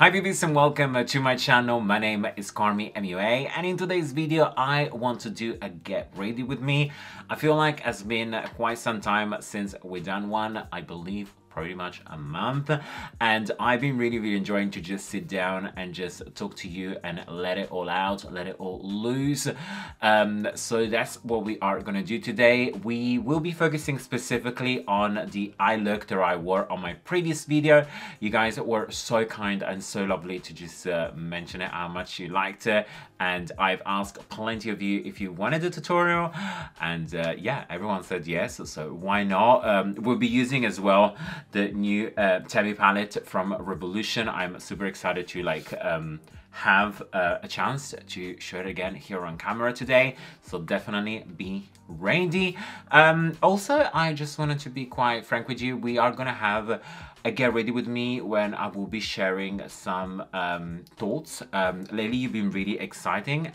Hi Bibies and welcome to my channel. My name is Carmi MUA, and in today's video I want to do a get ready with me. I feel like it's been quite some time since we done one. I believe pretty much a month, and I've been really enjoying to just sit down and just talk to you and let it all out, let it all loose. So that's what we are gonna do today. We will be focusing specifically on the eye look that I wore on my previous video. You guys were so kind and so lovely to just mention it, how much you liked it, and I've asked plenty of you if you wanted a tutorial, and yeah, everyone said yes, so why not? We'll be using as well the new tabby palette from Revolution. I'm super excited to have a chance to show it again here on camera today, so definitely be ready. Also, I just wanted to be quite frank with you. We are gonna have a get ready with me when I will be sharing some thoughts. Lately you've been really exciting.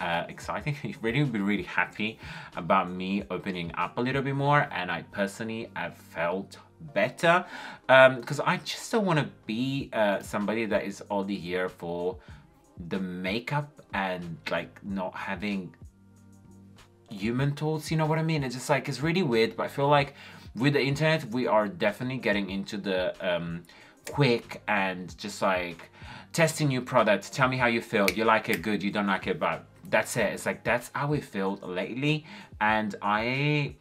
You've really been really happy about me opening up a little bit more, and I personally have felt better because I just don't want to be somebody that is only here for the makeup and like not having human thoughts, you know what I mean? It's just like, it's really weird, but I feel like with the internet we are definitely getting into the quick and just like testing new products. Tell me how you feel. You like it, good. You don't like it, but that's it. It's like that's how we feel lately, and I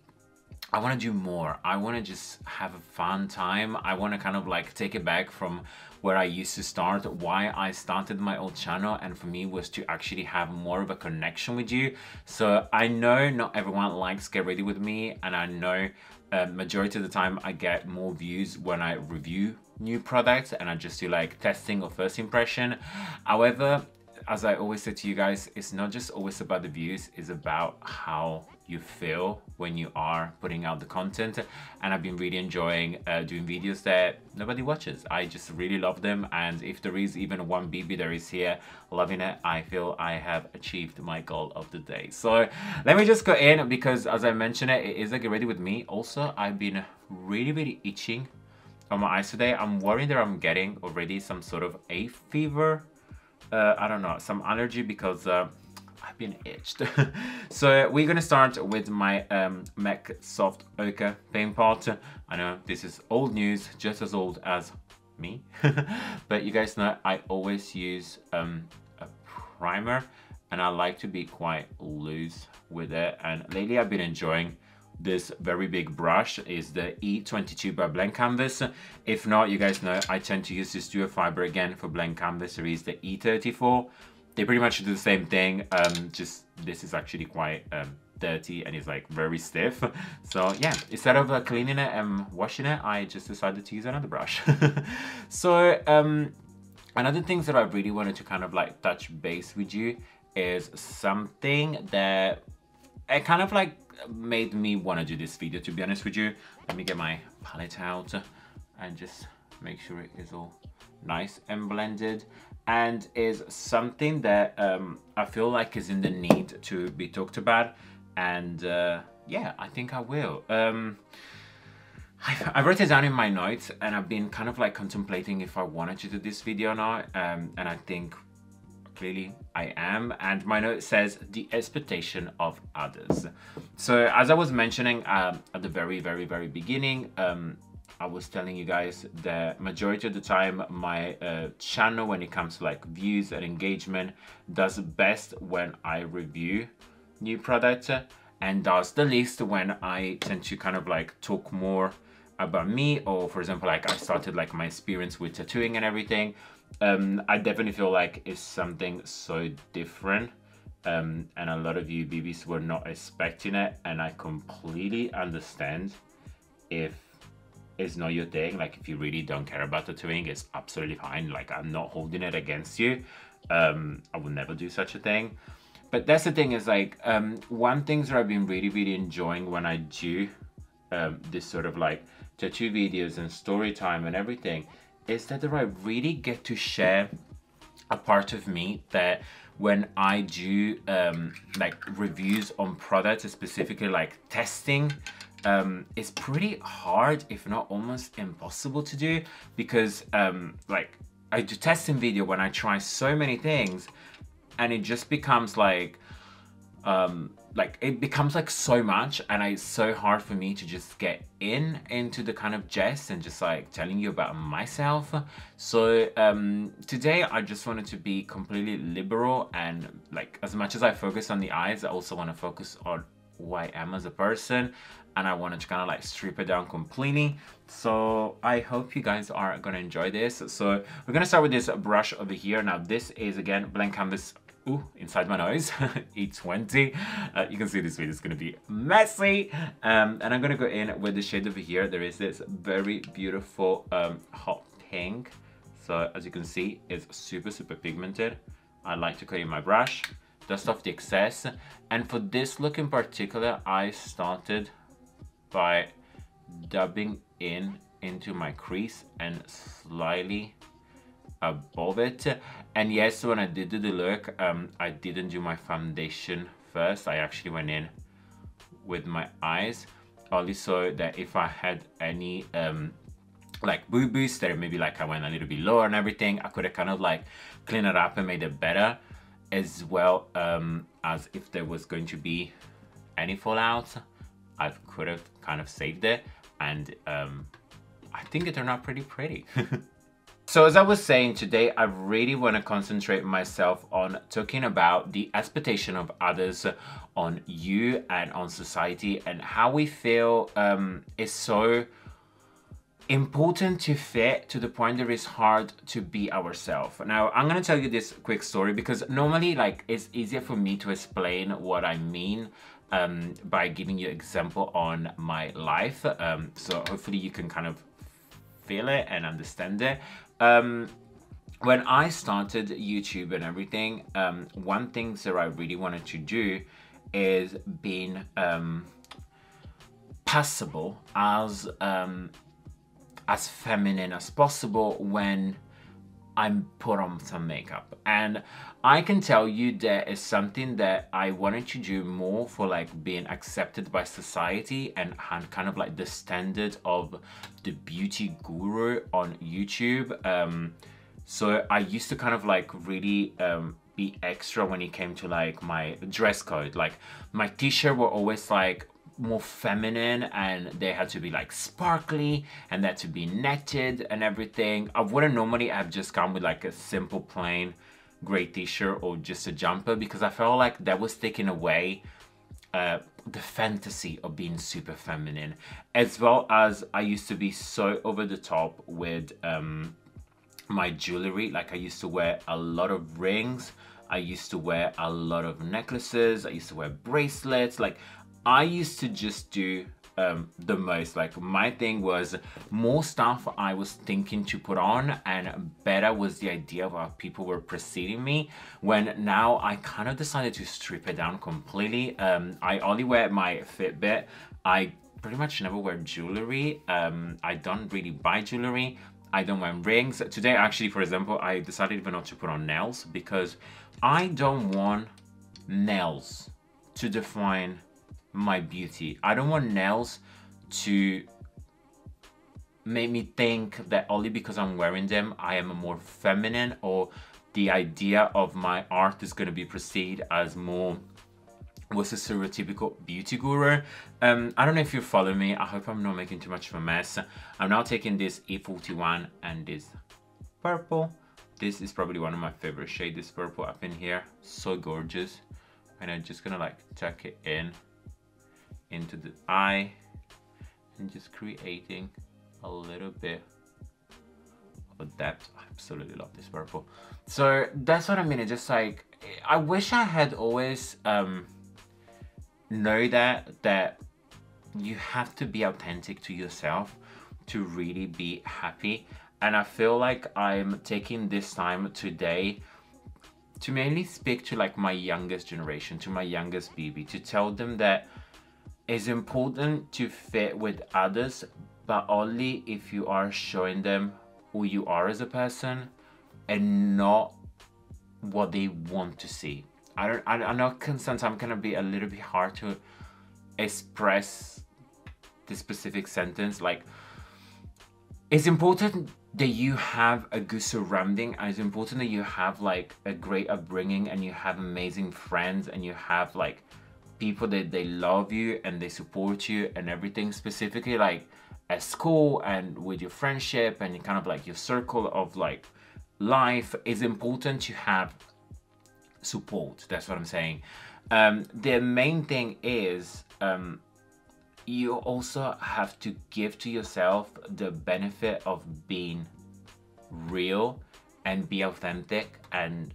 want to do more. I want to just have a fun time. I want to kind of like take it back from where I used to start, why I started my old channel, and for me was to actually have more of a connection with you. So I know not everyone likes Get Ready With Me, and I know majority of the time I get more views when I review new products and I just do like testing or first impression. However, as I always say to you guys, it's not just always about the views, it's about how you feel when you are putting out the content. And I've been really enjoying doing videos that nobody watches. I just really love them, and if there is even one BB that is here loving it, I feel I have achieved my goal of the day. So let me just go in, because as I mentioned, it is a Get Ready With Me. Also, I've been really itching on my eyes today. I'm worried that I'm getting already some sort of hay fever. I don't know, some allergy, because I've been itched. So we're gonna start with my MAC Soft Ochre paint pot. I know this is old news, just as old as me. But you guys know I always use a primer, and I like to be quite loose with it. And lately I've been enjoying this very big brush, is the E22 by Blank Canvas. If not, you guys know I tend to use this duo fiber again for Blank Canvas. There is the E34. They pretty much do the same thing, just this is actually quite dirty and it's like very stiff. So yeah, instead of cleaning it and washing it, I just decided to use another brush. So another thing that I really wanted to kind of like touch base with you is something that it kind of like made me want to do this video, to be honest with you. Let me get my palette out and just make sure it is all nice and blended, and is something that I feel like is in the need to be talked about. And yeah, I think I will. I wrote it down in my notes, and I've been kind of like contemplating if I wanted to do this video or not, and I think clearly I am. And my note says the expectation of others. So as I was mentioning at the very beginning, I was telling you guys that majority of the time my channel, when it comes to like views and engagement, does best when I review new products, and does the least when I tend to kind of like talk more about me, or for example, like I started like my experience with tattooing and everything. I definitely feel like it's something so different, and a lot of you BBs were not expecting it, and I completely understand if it's not your thing. Like if you really don't care about tattooing, it's absolutely fine. Like I'm not holding it against you. I would never do such a thing. But that's the thing, is like one thing that I've been really enjoying when I do this sort of like tattoo videos and story time and everything, is that I really get to share a part of me that when I do like reviews on products, specifically like testing, it's pretty hard, if not almost impossible to do, because like I do testing video when I try so many things, and it just becomes like it becomes like so much, and it's so hard for me to just get into the kind of jest and just like telling you about myself. So today I just wanted to be completely liberal, and like as much as I focus on the eyes, I also want to focus on who I am as a person, and I wanted to kind of like strip it down completely. So I hope you guys are gonna enjoy this. So we're gonna start with this brush over here. Now this is again blank canvas. Ooh, inside my nose, E20. You can see this video is gonna be messy. And I'm gonna go in with the shade over here. There is this very beautiful hot pink. So as you can see, it's super, super pigmented. I like to clean my brush, dust off the excess. And for this look in particular, I started by dabbing into my crease and slightly above it. And yes, when I did do the look, I didn't do my foundation first. I actually went in with my eyes, only so that if I had any like boo-boos that maybe like I went a little bit lower and everything, I could have kind of like cleaned it up and made it better, as well as if there was going to be any fallout, I could have kind of saved it. And I think it turned out pretty. So as I was saying, today I really want to concentrate myself on talking about the expectation of others on you and on society, and how we feel is so important to fit to the point that it's hard to be ourselves. Now I'm gonna tell you this quick story, because normally like it's easier for me to explain what I mean by giving you example on my life. So hopefully you can kind of feel it and understand it. When I started YouTube and everything, one thing that I really wanted to do is being passable as feminine as possible when I'm put on some makeup. And I can tell you that is something that I wanted to do more for like being accepted by society and kind of like the standard of the beauty guru on YouTube. So I used to kind of like really be extra when it came to like my dress code. Like my t-shirt were always like more feminine, and they had to be like sparkly, and that to be netted and everything. I wouldn't normally have just come with like a simple plain gray t-shirt or just a jumper, because I felt like that was taking away the fantasy of being super feminine. As well as I used to be so over the top with my jewelry. Like I used to wear a lot of rings, I used to wear a lot of necklaces, I used to wear bracelets. Like I used to just do the most. Like my thing was more stuff I was thinking to put on, and better was the idea of how people were preceding me, when now I kind of decided to strip it down completely. I only wear my Fitbit. I pretty much never wear jewelry. I don't really buy jewelry. I don't wear rings. Today actually, for example, I decided even not to put on nails, because I don't want nails to define my beauty. I don't want nails to make me think that only because I'm wearing them I am more feminine, or the idea of my art is going to be perceived as more was a stereotypical beauty guru. I don't know if you follow me. I hope I'm not making too much of a mess. I'm now taking this E41 and this purple. This is probably one of my favorite shades, this purple up in here. So gorgeous. And I'm just gonna like tuck it into the eye and just creating a little bit of a depth. I absolutely love this purple. So that's what I mean. It's just like, I wish I had always know that you have to be authentic to yourself to really be happy. And I feel like I'm taking this time today to mainly speak to like my youngest generation, to my youngest Bibi, to tell them that it's important to fit with others, but only if you are showing them who you are as a person and not what they want to see. I know sometimes can be a little bit hard to express the specific sentence. Like, it's important that you have a good surrounding, and it's important that you have like a great upbringing and you have amazing friends and you have like people that they love you and they support you and everything, specifically like at school and with your friendship and kind of like your circle of like life. Is important to have support. That's what I'm saying. The main thing is you also have to give to yourself the benefit of being real and be authentic and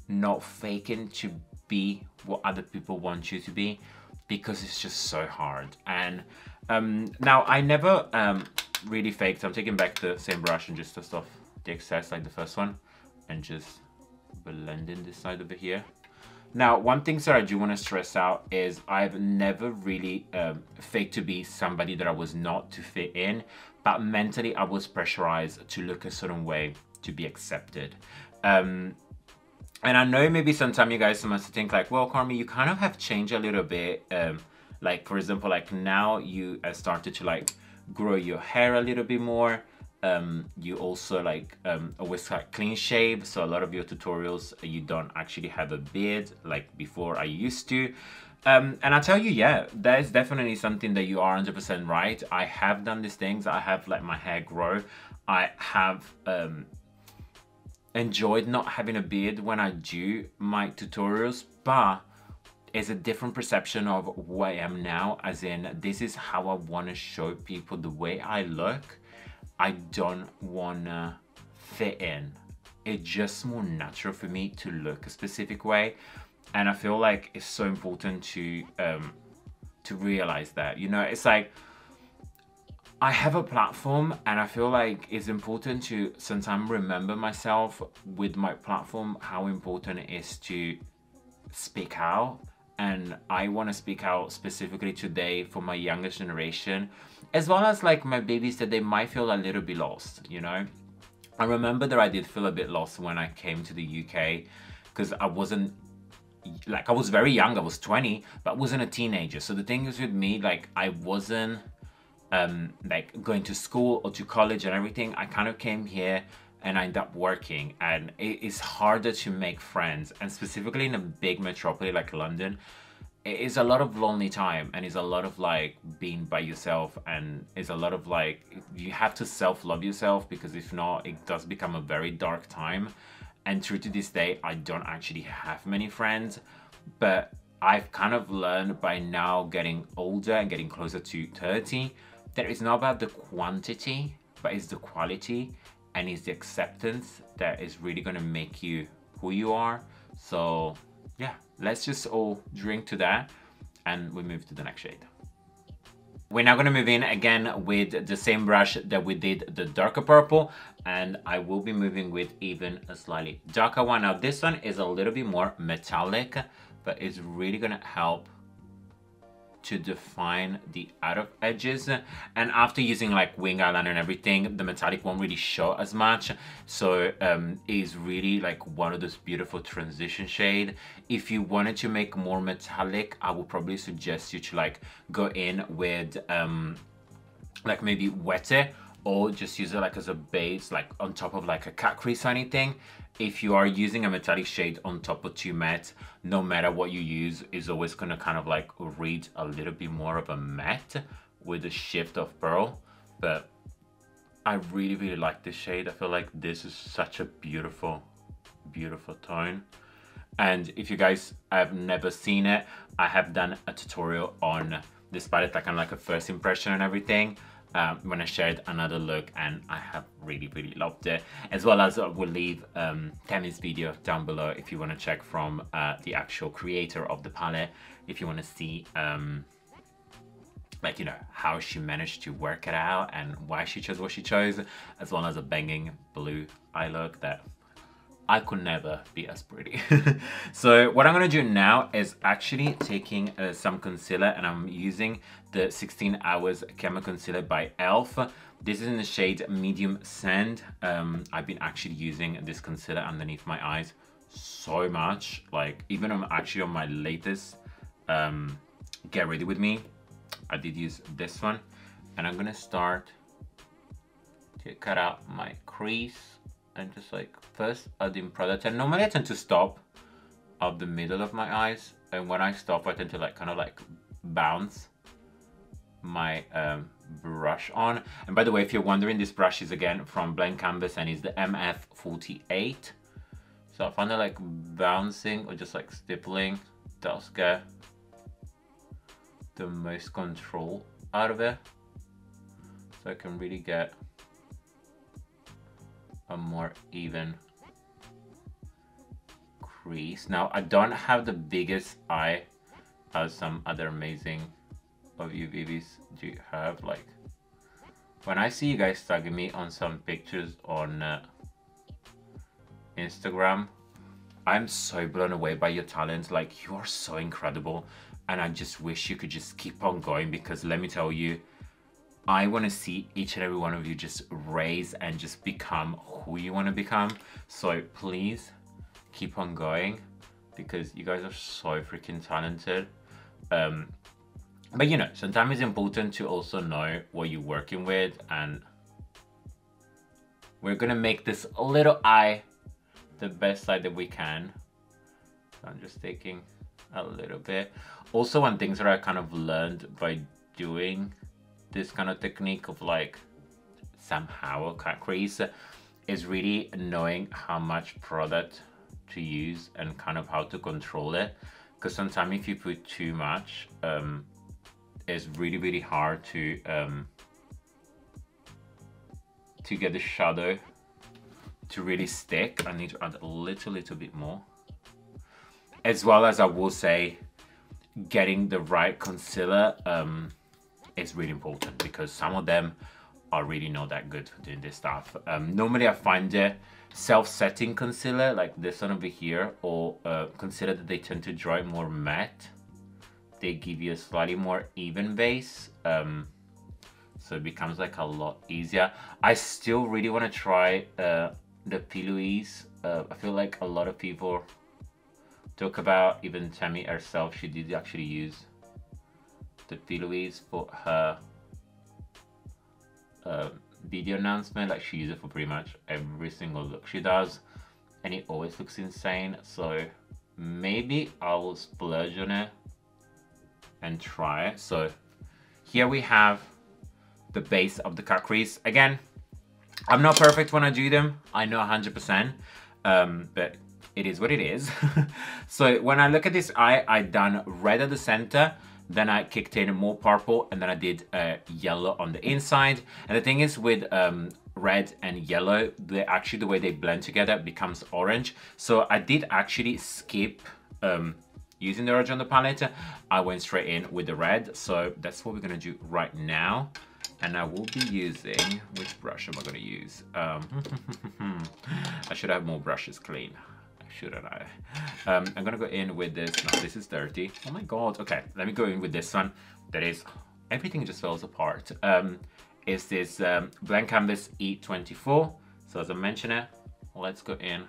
not faking to be what other people want you to be, because it's just so hard. And now I never really faked. I'm taking back the same brush and just dust off the excess like the first one and just blending this side over here. Now, one thing that I do want to stress out is I've never really faked to be somebody that I was not to fit in, but mentally I was pressurized to look a certain way to be accepted. And I know maybe sometimes you guys must think like, well, Carmi, you kind of have changed a little bit. Like, for example, like now you started to like grow your hair a little bit more. You also like always like clean shave, so a lot of your tutorials you don't actually have a beard like before I used to. And I tell you, yeah, that is definitely something that you are 100% right. I have done these things. I have let my hair grow. I have enjoyed not having a beard when I do my tutorials, but it's a different perception of who I am now, as in this is how I want to show people the way I look. I don't wanna fit in. It's just more natural for me to look a specific way, and I feel like it's so important to realize that. You know, it's like I have a platform, and I feel like it's important to sometimes remember myself with my platform how important it is to speak out. And I want to speak out specifically today for my younger generation, as well as like my babies that they might feel a little bit lost, you know? I remember that I did feel a bit lost when I came to the UK, because I wasn't, like I was very young, I was 20, but I wasn't a teenager. So the thing is with me, like I wasn't like going to school or to college and everything. I kind of came here and I ended up working, and it is harder to make friends, and specifically in a big metropolis like London, it is a lot of lonely time, and it's a lot of like being by yourself, and it's a lot of like you have to self-love yourself, because if not it does become a very dark time. And true to this day, I don't actually have many friends, but I've kind of learned by now getting older and getting closer to 30 that it's not about the quantity, but it's the quality. And it's the acceptance that is really gonna make you who you are. So yeah, let's just all drink to that and we move to the next shade. We're now gonna move in again with the same brush that we did the darker purple, and I will be moving with even a slightly darker one. Now this one is a little bit more metallic, but it's really gonna help to define the outer edges. And after using like wing eyeliner and everything, the metallic won't really show as much, so it's really like one of those beautiful transition shade. If you wanted to make more metallic, I would probably suggest you to like go in with like maybe wetter, or just use it like as a base, like on top of like a cut crease or anything. If you are using a metallic shade on top of two matte, no matter what you use, is always gonna kind of like read a little bit more of a matte with a shift of pearl. But I really, really like this shade. I feel like this is such a beautiful, beautiful tone. And if you guys have never seen it, I have done a tutorial on this palette, like kind of like a first impression and everything. When I shared another look, and I have really, really loved it. As well as we'll leave Tammy's video down below if you want to check from the actual creator of the palette, if you want to see like, you know, how she managed to work it out and why she chose what she chose, as well as a banging blue eye look that I could never be as pretty. So what I'm gonna do now is actually taking some concealer, and I'm using the 16 Hours Camo Concealer by e.l.f. This is in the shade Medium Sand. I've been actually using this concealer underneath my eyes so much. Like even I'm actually on my latest Get Ready With Me, I did use this one. And I'm gonna start to cut out my crease and just like first adding product. And normally I tend to stop at the middle of my eyes, and when I stop I tend to like kind of like bounce my brush on. And by the way, if you're wondering, this brush is again from Blank Canvas and is the MF48. So I find that like bouncing or just like stippling does get the most control out of it, so I can really get a more even crease. Now I don't have the biggest eye as some other amazing of you Bibies do have. Like when I see you guys tagging me on some pictures on Instagram, I'm so blown away by your talent. Like you are so incredible, and I just wish you could just keep on going, because let me tell you, I want to see each and every one of you just raise and just become who you want to become. So please keep on going, because you guys are so freaking talented. But you know, sometimes it's important to also know what you're working with, and we're gonna make this little eye the best side that we can. So I'm just taking a little bit. Also, one thing that I kind of learned by doing this kind of technique of like somehow a cut crease is really knowing how much product to use and kind of how to control it. Because sometimes if you put too much, it's really hard to get the shadow to really stick. I need to add a little bit more. As well as I will say, getting the right concealer is really important, because some of them are really not that good for doing this stuff. Normally I find the self-setting concealer like this one over here, or concealer that they tend to dry more matte, they give you a slightly more even base, so it becomes like a lot easier. I still really want to try the Bibies. I feel like a lot of people talk about, even Tammy herself, she did actually use the Bibies for her video announcement. Like she uses it for pretty much every single look she does, and it always looks insane. So maybe I will splurge on it and try it. So here we have the base of the cut crease. Again, I'm not perfect when I do them, I know 100%, but it is what it is. So when I look at this eye, I done red at the center, then I kicked in more purple, and then I did yellow on the inside. And the thing is with red and yellow, the way they blend together becomes orange. So I did actually skip using the orange on the palette. I went straight in with the red. So that's what we're gonna do right now. And I will be using, which brush am I gonna use? I should have more brushes clean. Shouldn't I? I'm gonna go in with this. No, this is dirty. Oh my god. Okay, let me go in with this one. That is, everything just falls apart. Is this Blank Canvas E24. So as I mentioned it, let's go in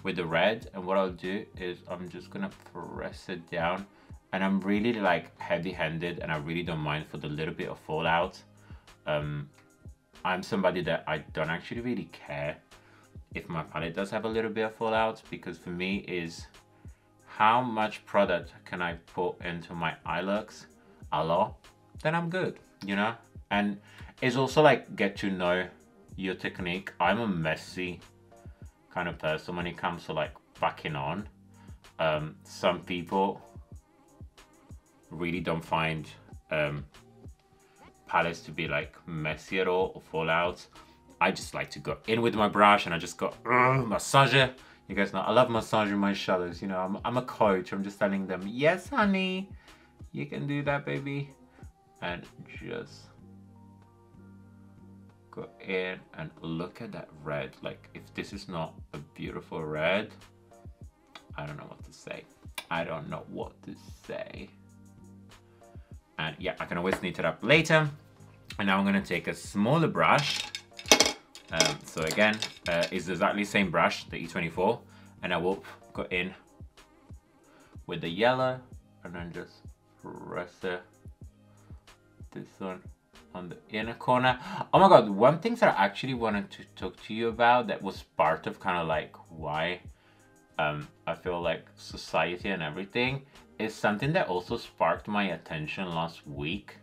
with the red. And what I'll do is I'm just gonna press it down. And I'm really like heavy-handed, and I really don't mind for the little bit of fallout. I'm somebody that I don't actually really care if my palette does have a little bit of fallout, because for me is how much product can I put into my eye looks, a lot, then I'm good, you know? And it's also like get to know your technique. I'm a messy kind of person when it comes to like backing on. Some people really don't find palettes to be like messy at all or fallout. I just like to go in with my brush and I just go massage it. You guys know I love massaging my shadows. You know, I'm a coach. I'm just telling them, yes, honey, you can do that, baby. And just go in and look at that red. Like, if this is not a beautiful red, I don't know what to say. I don't know what to say. And yeah, I can always neat it up later. And now I'm gonna take a smaller brush. So again, it's exactly the same brush, the E24, and I will go in with the yellow and then just press this one on the inner corner. Oh my god, one thing that I actually wanted to talk to you about that was part of kind of like why I feel like society and everything is something that also sparked my attention last week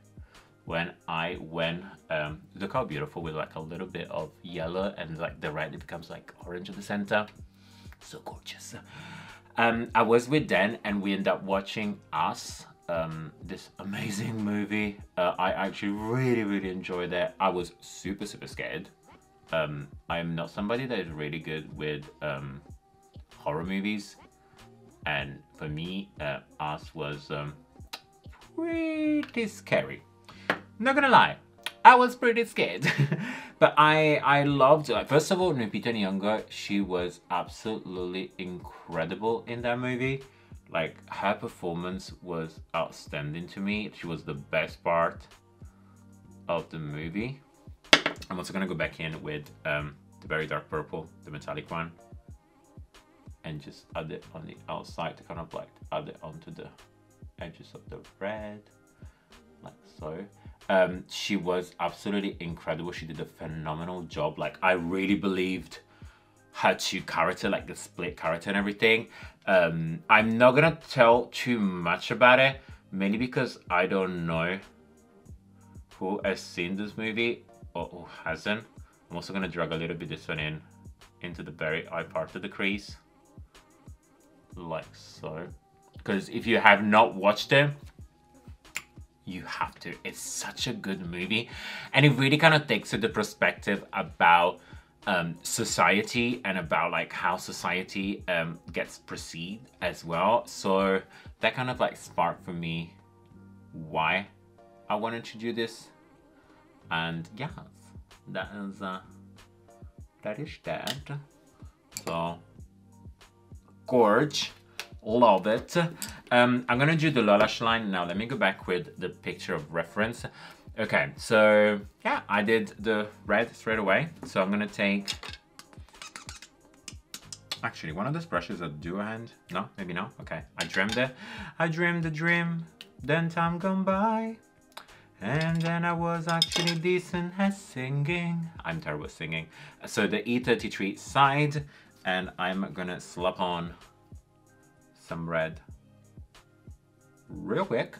when I went, look how beautiful, with like a little bit of yellow and like the red, it becomes like orange at the center. So gorgeous. I was with Dan and we ended up watching Us, this amazing movie. I actually really enjoyed it. I was super scared. I'm not somebody that is really good with horror movies, and for me Us was pretty scary. Not gonna lie, I was pretty scared. But I loved it. Like, first of all, Lupita Nyong'o, she was absolutely incredible in that movie. Like, her performance was outstanding to me. She was the best part of the movie. I'm also gonna go back in with the very dark purple, the metallic one, and just add it on the outside to kind of like add it onto the edges of the red, like so. She was absolutely incredible. She did a phenomenal job. Like, I really believed her two character, like the split character and everything. I'm not gonna tell too much about it, mainly because I don't know who has seen this movie or who hasn't. I'm also gonna drag a little bit this one in into the very eye part of the crease, like so. Because if you have not watched it, you have to. It's such a good movie, and it really kind of takes the perspective about society and about like how society gets perceived as well. So that kind of like sparked for me why I wanted to do this. And yeah, that is that. So gorge. Love it. I'm gonna do the Lashline now. Let me go back with the picture of reference. Okay, so yeah, I did the red straight away. So I'm gonna take, actually, one of those brushes a duo hand. No, maybe no. Okay, I dreamed it. I dreamed the dream. Then time gone by, and then I was actually decent at singing. I'm terrible at singing. So the E33 side, and I'm gonna slap on some red real quick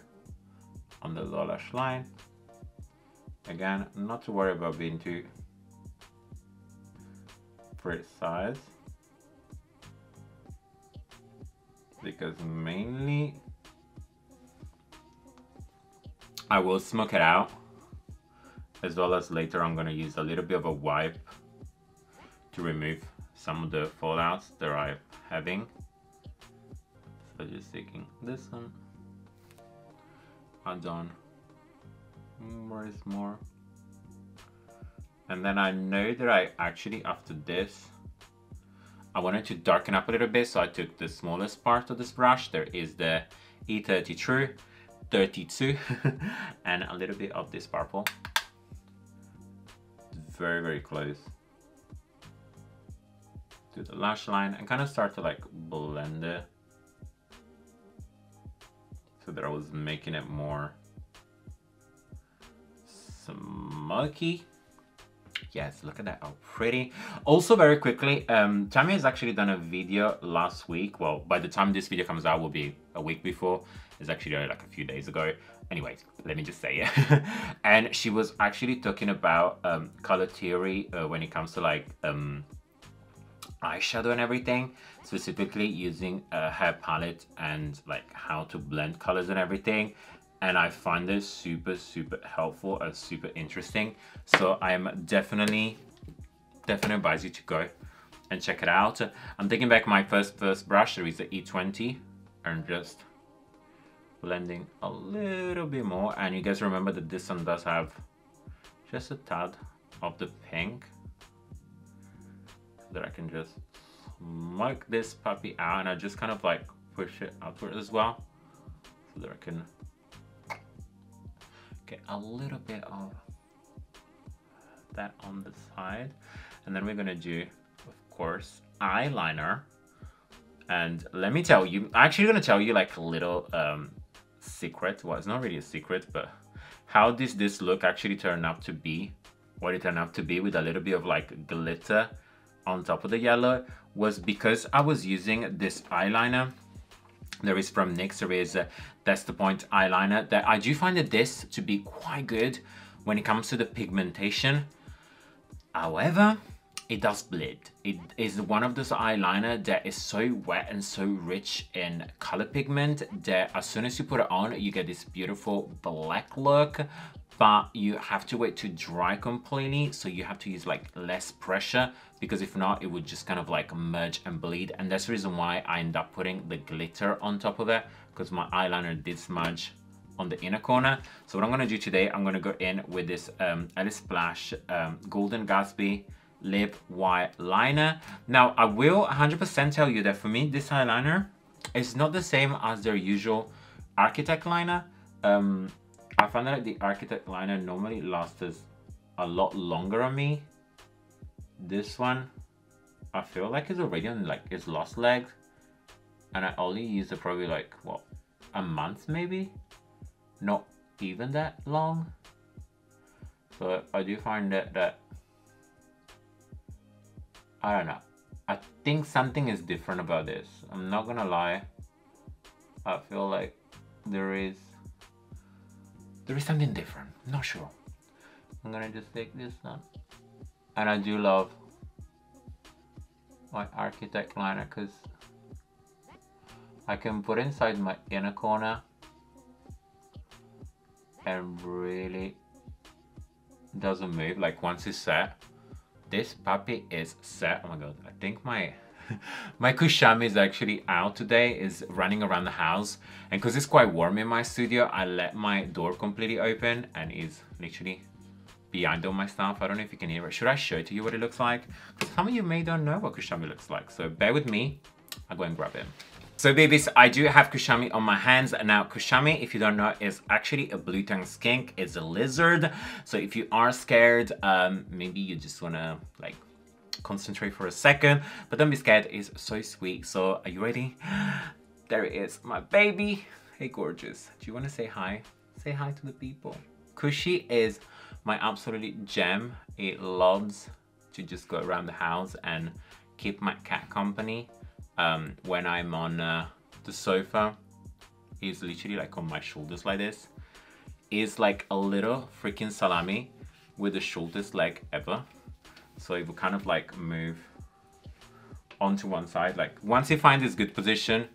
on the lower lash line. Again, not to worry about being too precise, because mainly I will smoke it out, as well as later I'm going to use a little bit of a wipe to remove some of the fallouts that I'm having. So just taking this one, add on more is more, and then I know that I actually, after this, I wanted to darken up a little bit, so I took the smallest part of this brush. There is the E32 and a little bit of this purple, very close to the lash line, and kind of start to like blend it, so that I was making it more smoky. Yes, look at that, how pretty. Also, very quickly, Tammy has actually done a video last week. Well, by the time this video comes out, will be a week before. It's actually like a few days ago. Anyways, let me just say it. And she was actually talking about color theory when it comes to like eyeshadow and everything, specifically using a hair palette and like how to blend colors and everything. And I find this super helpful and super interesting. So I'm definitely advise you to go and check it out. I'm taking back my first brush. There is the E20, and just blending a little bit more. And you guys remember that this one does have just a tad of the pink, so that I can just smoke this puppy out, and I just kind of like push it outward as well, so that I can get a little bit of that on the side. And then we're gonna do, of course, eyeliner. And let me tell you, I'm actually gonna tell you like a little secret. Well, it's not really a secret, but how this look actually turned out to be, what it turned out to be with a little bit of like glitter on top of the yellow, was because I was using this eyeliner. There is from NYX, there is That's the Point eyeliner, that I do find that this to be quite good when it comes to the pigmentation. However, it does bleed. It is one of those eyeliner that is so wet and so rich in color pigment that as soon as you put it on, you get this beautiful black look, but you have to wait to dry completely. So you have to use like less pressure, because if not, it would just kind of like merge and bleed. And that's the reason why I end up putting the glitter on top of it, because my eyeliner did smudge on the inner corner. So what I'm gonna do today, I'm gonna go in with this Alice Splash Golden Gatsby lip white liner. Now I will 100% tell you that for me this eyeliner is not the same as their usual Architect liner. I found that the Architect liner normally lasts a lot longer on me. This one I feel like is already on like its last leg, and I only used it probably like what, a month maybe, not even that long. But I do find that I don't know, I think something is different about this. I'm not gonna lie, I feel like there is something different. I'm not sure. I'm gonna just take this one, and I do love my Architect liner because I can put inside my inner corner and really doesn't move. Like once it's set, this puppy is set. Oh my god, I think my my Kushami is actually out today, is running around the house, and because it's quite warm in my studio, I let my door completely open and is literally behind all my stuff. I don't know if you can hear it. Should I show it to you what it looks like? Some of you may don't know what Kushami looks like, so bear with me. I'll go and grab him. So babies, I do have Kushami on my hands. Now Kushami, if you don't know, is actually a blue tongue skink. It's a lizard. So if you are scared, maybe you just wanna like concentrate for a second, but don't be scared, it's so sweet. So are you ready? There it is, my baby. Hey gorgeous, do you want to say hi? Say hi to the people. Kushi is my absolutely gem. It loves to just go around the house and keep my cat company. When I'm on the sofa, he's literally like on my shoulders like this. He's like a little freaking salami with the shortest leg ever. So it will kind of like move onto one side. Like once he finds his good position,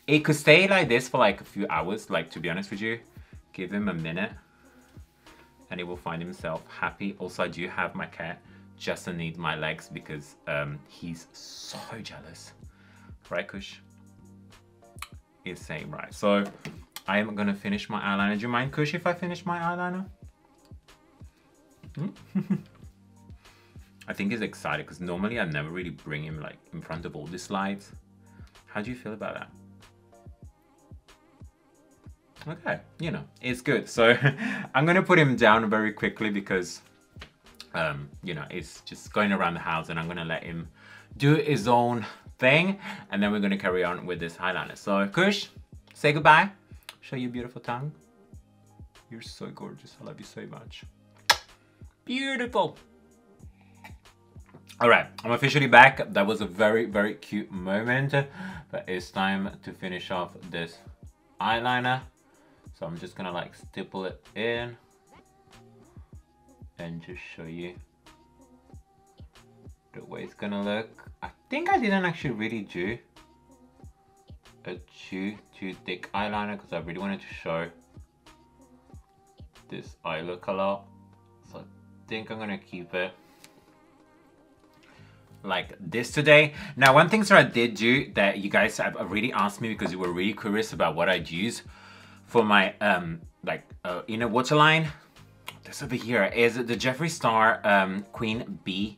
it could stay like this for like a few hours. Like, to be honest with you, give him a minute and he will find himself happy. Also, I do have my cat just underneath my legs because he's so jealous. Right, Kush? He's saying right. So I am gonna finish my eyeliner. Do you mind, Kush, if I finish my eyeliner? I think he's excited because normally I never really bring him like in front of all these lights. How do you feel about that? Okay, you know, it's good. So I'm gonna put him down very quickly because, you know, it's just going around the house and I'm gonna let him do his own thing. And then we're gonna carry on with this eyeliner. So Kush, say goodbye. Show your beautiful tongue. You're so gorgeous. I love you so much. Beautiful. All right, I'm officially back. That was a very, very cute moment, but it's time to finish off this eyeliner. So I'm just gonna like stipple it in and just show you the way it's gonna look. I think I didn't actually really do a too thick eyeliner because I really wanted to show this eye look a lot. So I think I'm gonna keep it like this today. Now, one thing that I did do that you guys have already asked me because you were really curious about what I'd use for my inner waterline. This over here is the Jeffree Star Queen Bee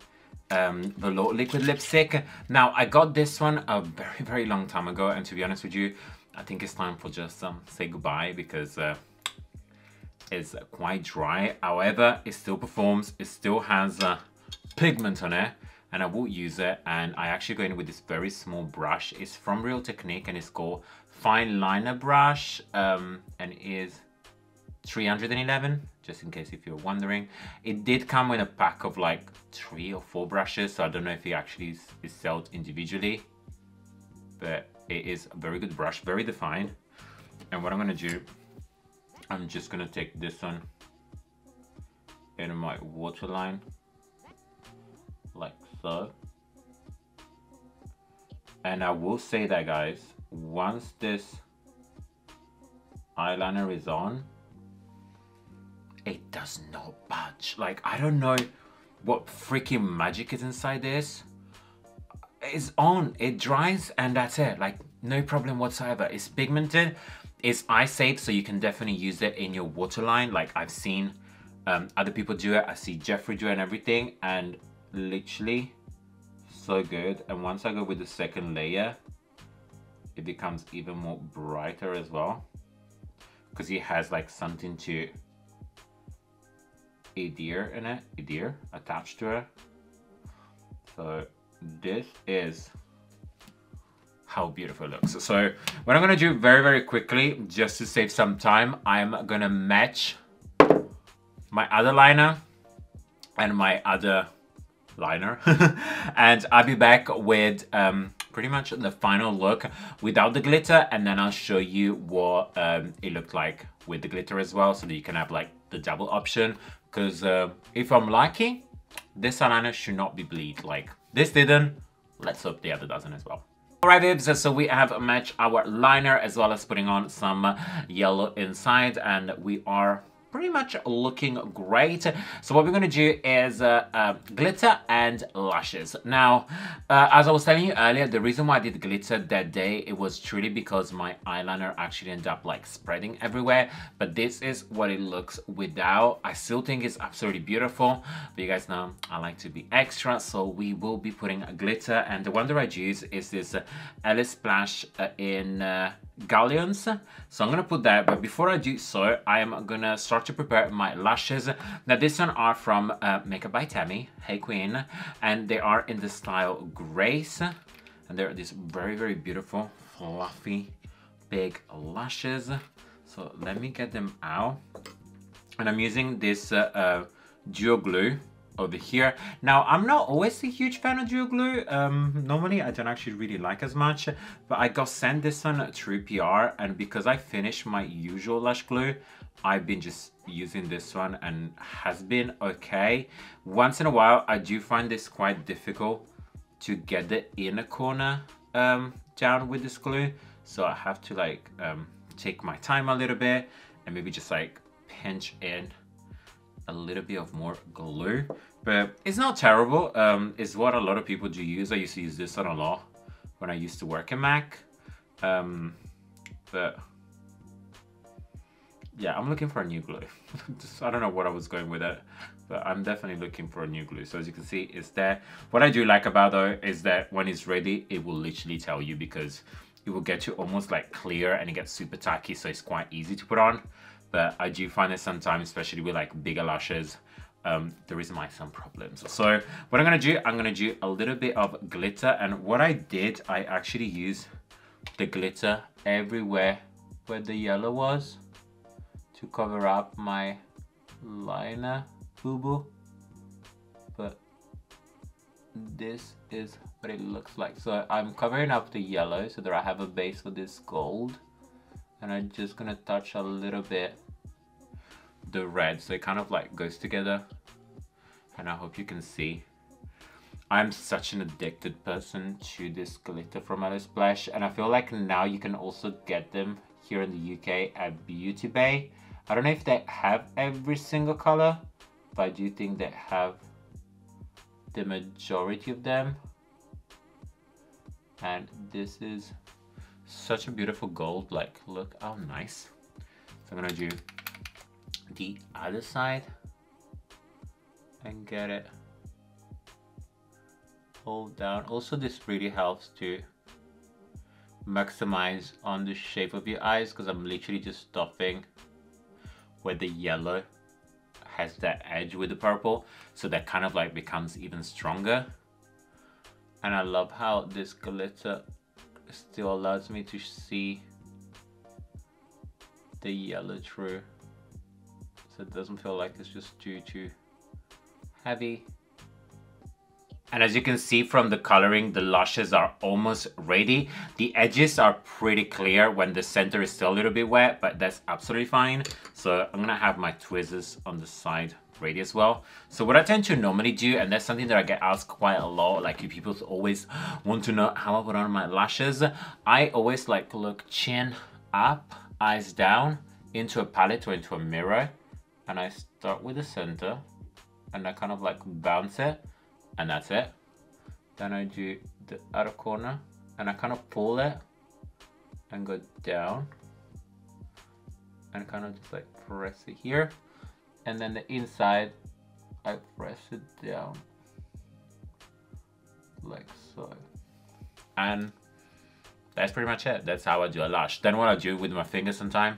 Velour liquid lipstick. Now, I got this one a very, very long time ago, and to be honest with you, I think it's time for just say goodbye because it's quite dry. However, it still performs. It still has pigment on it, and I will use it. And I actually go in with this very small brush. It's from Real Technique and it's called Fine Liner Brush, and it is 311, just in case if you're wondering. It did come with a pack of like 3 or 4 brushes, so I don't know if it actually is sold individually, but it is a very good brush, very defined. And what I'm gonna do, I'm just gonna take this one in my waterline, like so. And I will say that, guys, once this eyeliner is on, it does not budge. Like, I don't know what freaking magic is inside this. It's on, it dries, and that's it. Like, no problem whatsoever. It's pigmented, it's eye safe, so you can definitely use it in your waterline. Like, I've seen other people do it. I see Jeffree do it and everything, and literally so good. And once I go with the second layer, it becomes even more brighter as well, because it has like something to adhere in it, adhere attached to it. So this is how beautiful it looks. So what I'm gonna do very, very quickly, just to save some time, I'm gonna match my other liner and my other liner and I'll be back with pretty much the final look without the glitter, and then I'll show you what it looked like with the glitter as well, so that you can have like the double option. Because if I'm lucky, this eyeliner should not be bleed. Like, this didn't, let's hope the other doesn't as well. Alright, babes, so we have matched our liner as well as putting on some yellow inside, and we are pretty much looking great. So what we're gonna do is glitter and lashes. Now, as I was telling you earlier, the reason why I did glitter that day, it was truly because my eyeliner actually ended up like spreading everywhere. But this is what it looks without. I still think it's absolutely beautiful, but you guys know I like to be extra, so we will be putting a glitter. And the one that I use is this Alice Splash in Galleons. So I'm gonna put that, but before I do so, I am gonna start to prepare my lashes. Now this one are from Makeup by Tammy, hey queen, and they are in the style Grace, and they're these very, very beautiful, fluffy, big lashes. So let me get them out, and I'm using this duo glue over here. Now, I'm not always a huge fan of duo glue. Normally, I don't actually really like as much, but I got sent this one through PR, and because I finished my usual lash glue, I've been just using this one and has been okay. Once in a while, I do find this quite difficult to get the inner corner down with this glue, so I have to like take my time a little bit and maybe just like pinch in a little bit of more glue, but it's not terrible. It's what a lot of people do use. I used to use this one a lot when I used to work in MAC, but yeah, I'm looking for a new glue. I don't know what I was going with it, but I'm definitely looking for a new glue. So as you can see, it's there. What I do like about though is that when it's ready, it will literally tell you, because it will get you almost like clear and it gets super tacky, so it's quite easy to put on. But I do find that sometimes, especially with like bigger lashes, there is might some problems. So what I'm gonna do a little bit of glitter, and what I did, I actually used the glitter everywhere where the yellow was to cover up my liner boo-boo. But this is what it looks like. So I'm covering up the yellow so that I have a base for this gold. And I'm just gonna touch a little bit the red, so it kind of like goes together. And I hope you can see. I'm such an addicted person to this glitter from Alice Splash, and I feel like now you can also get them here in the UK at Beauty Bay. I don't know if they have every single color, but I do think they have the majority of them. And this is such a beautiful gold, like look how nice. So I'm gonna do the other side and get it all down. Also, this really helps to maximize on the shape of your eyes, because I'm literally just stopping where the yellow has that edge with the purple, so that kind of like becomes even stronger. And I love how this glitter still allows me to see the yellow through. so it doesn't feel like it's just too heavy. And as you can see from the coloring, the lashes are almost ready. The edges are pretty clear when the center is still a little bit wet, but that's absolutely fine. So I'm gonna have my tweezers on the side ready as well. So what I tend to normally do, and that's something that I get asked quite a lot, like people always want to know how I put on my lashes. I always like to look chin up, eyes down, into a palette or into a mirror. And I start with the center, and I kind of like bounce it. And that's it. Then I do the outer corner and I kind of pull it and go down and kind of just like press it here. And then the inside, I press it down like so. And that's pretty much it. That's how I do a lash. Then what I do with my fingers sometimes,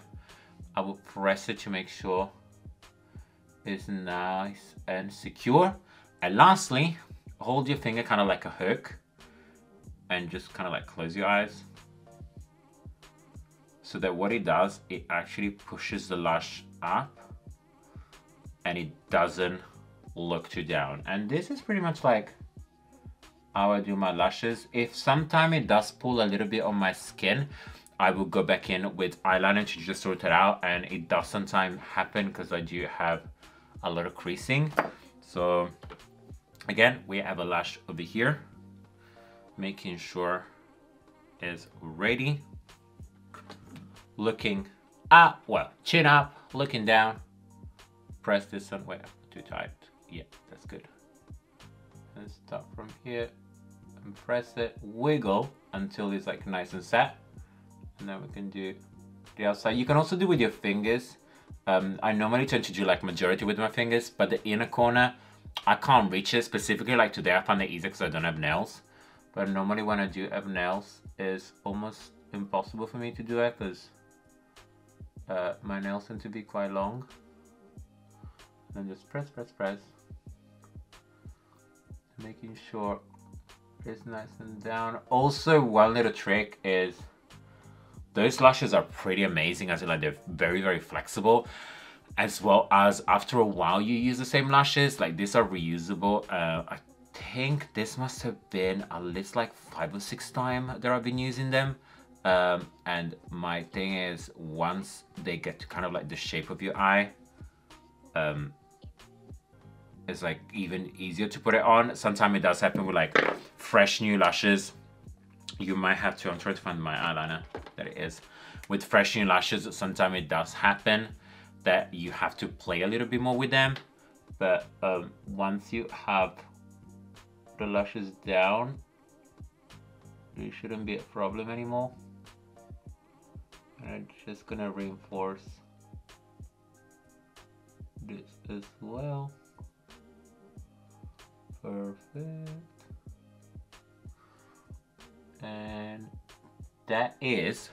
I will press it to make sure it's nice and secure. And lastly, hold your finger kind of like a hook and just kind of like close your eyes. So that what it does, it actually pushes the lash up and it doesn't look too down. And this is pretty much like how I do my lashes. If sometime it does pull a little bit on my skin, I will go back in with eyeliner to just sort it out. And it does sometimes happen because I do have a lot of creasing. So again, we have a lash over here, making sure it's ready. Looking up, well, chin up, looking down. Press this one, wait, too tight. Yeah, that's good. And start from here and press it, wiggle until it's like nice and set. And then we can do the outside. You can also do with your fingers. I normally tend to do like majority with my fingers, but the inner corner, I can't reach it specifically. Like today I found it easier because I don't have nails. But normally when I do have nails, it's almost impossible for me to do it because my nails tend to be quite long. And just press, press, press. Making sure it's nice and down. Also, one little trick is those lashes are pretty amazing. As in, like, they're very, very flexible. As well as after a while you use the same lashes, like these are reusable. I think this must have been at least like 5 or 6 times that I've been using them. And my thing is, once they get to kind of like the shape of your eye, it's like even easier to put it on. Sometimes it does happen with like fresh new lashes. You might have to, I'm trying to find my eyeliner, there it is. With fresh new lashes, sometimes it does happen that you have to play a little bit more with them. But once you have the lashes down, it shouldn't be a problem anymore. And I'm just gonna reinforce this as well. Perfect. And that is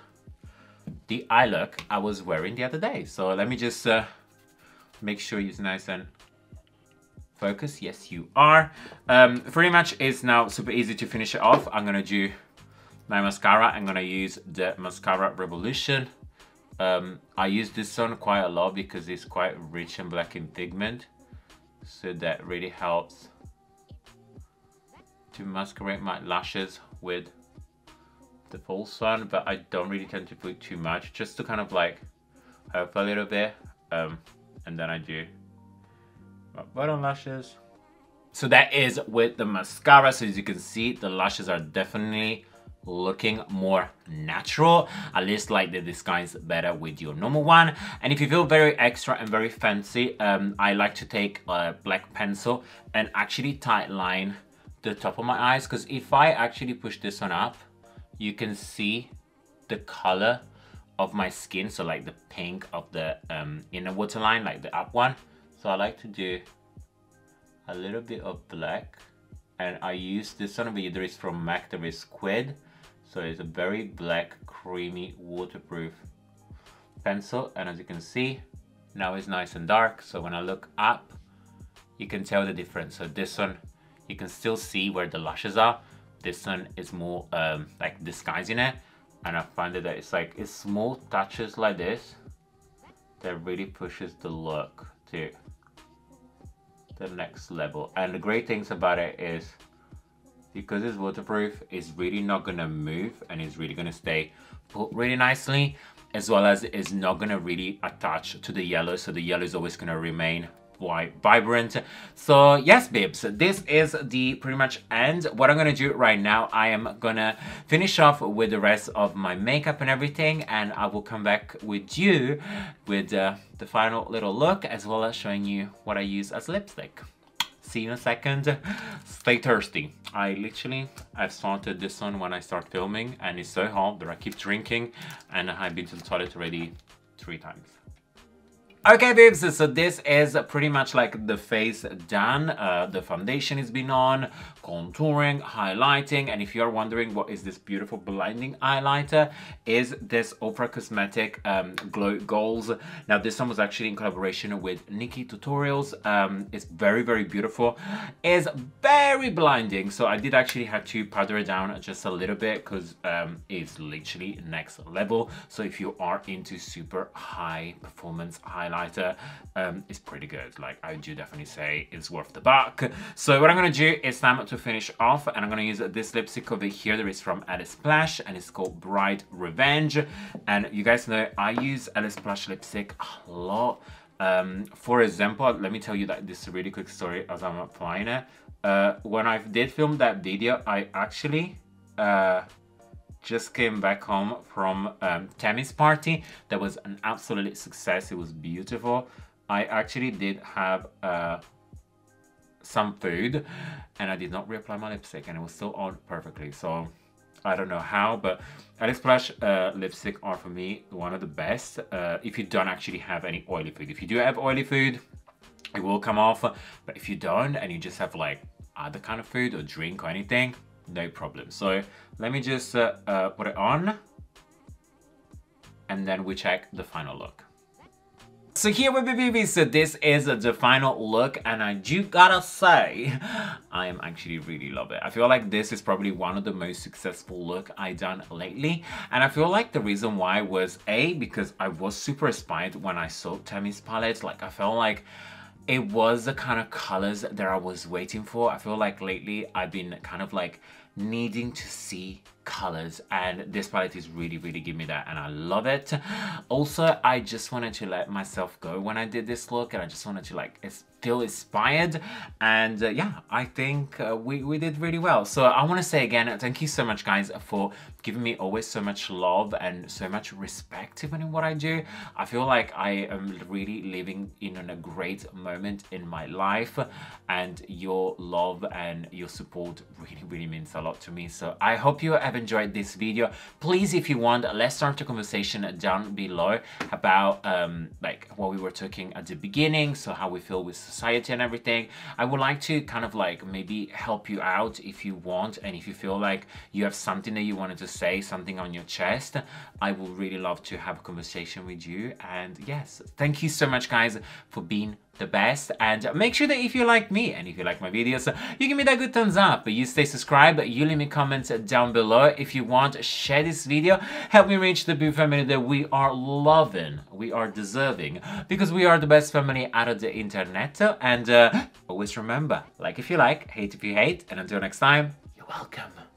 the eye look I was wearing the other day. So let me just make sure it's nice and focused. Yes, you are. Pretty much it's now super easy to finish it off. I'm gonna do my mascara. I'm gonna use the Mascara Revolution. I use this one quite a lot because it's quite rich and black in pigment. So that really helps to masquerade my lashes with the false one, but I don't really tend to put too much, just to kind of like help a little bit. And then I do my bottom lashes. So that is with the mascara. So as you can see, the lashes are definitely looking more natural, at least like they disguise better with your normal one. And if you feel very extra and very fancy, I like to take a black pencil and actually tight line the top of my eyes, because if I actually push this one up, you can see the color of my skin, so like the pink of the inner waterline, like the up one. So I like to do a little bit of black, and I use this one over here. There is from MAC, there is Squid, so it's a very black, creamy, waterproof pencil. And as you can see, now it's nice and dark, so when I look up, you can tell the difference. So this one, you can still see where the lashes are. This one is more like disguising it, and I find that it's like, it's small touches like this that really pushes the look to the next level. And the great things about it is because it's waterproof, it's really not gonna move and it's really gonna stay put really nicely, as well as it's not gonna really attach to the yellow, so the yellow is always gonna remain quite vibrant. So yes, babes, this is the pretty much end. What I'm gonna do right now, I am gonna finish off with the rest of my makeup and everything, and I will come back with you with the final little look, as well as showing you what I use as lipstick. See you in a second. Stay thirsty. I've started this one when I start filming, and it's so hot that I keep drinking, and I've been to the toilet already 3 times. Okay, babes, so this is pretty much like the face done. The foundation has been on, contouring, highlighting, and if you're wondering what is this beautiful blinding highlighter, is this Oprah Cosmetic Glow Goals. Now this one was actually in collaboration with Nikki Tutorials. It's very, very beautiful. It's very blinding, so I did actually have to powder it down just a little bit because it's literally next level. So if you are into super high performance highlighter, is pretty good. Like, I do definitely say it's worth the buck. So what I'm gonna do is time to finish off, and I'm gonna use this lipstick over here that is from Alice Splash, and it's called Bright Revenge. And you guys know I use Alice Splash lipstick a lot. For example, let me tell you that this is a really quick story as I'm applying it. When I did film that video, I actually just came back home from Tammy's party. That was an absolute success. It was beautiful. I actually did have some food, and I did not reapply my lipstick, and it was still on perfectly. So I don't know how, but Alice Splash lipstick are for me one of the best if you don't actually have any oily food. If you do have oily food, it will come off, but if you don't and you just have like other kind of food or drink or anything, no problem. So let me just put it on, and then we check the final look. So here with Bibies, so this is the final look, and I do gotta say, I am actually really love it. I feel like this is probably one of the most successful look I done lately, and I feel like the reason why was because I was super inspired when I saw Tammy's palette. Like, I felt like it was the kind of colors that I was waiting for. I feel like lately I've been kind of like needing to see colors, and this palette is really, really giving me that, and I love it. Also, I just wanted to let myself go when I did this look, and I just wanted to like feel inspired, and yeah, I think we did really well. So I want to say again, thank you so much, guys, for giving me always so much love and so much respect even in what I do. I feel like I am really living in a great moment in my life, and your love and your support really, really means a lot to me. So I hope you have enjoyed this video. Please, if you want, let's start a conversation down below about like what we were talking at the beginning, so how we feel with society and everything. I would like to kind of like maybe help you out if you want, and if you feel like you have something that you wanted to say, something on your chest, I would really love to have a conversation with you. And yes, thank you so much, guys, for being the best, and make sure that if you like me and if you like my videos, you give me that good thumbs up, you stay subscribed, you leave me comments down below. If you want, share this video, help me reach the big family that we are loving, we are deserving, because we are the best family out of the internet. And always remember, like if you like, hate if you hate, and until next time, you're welcome.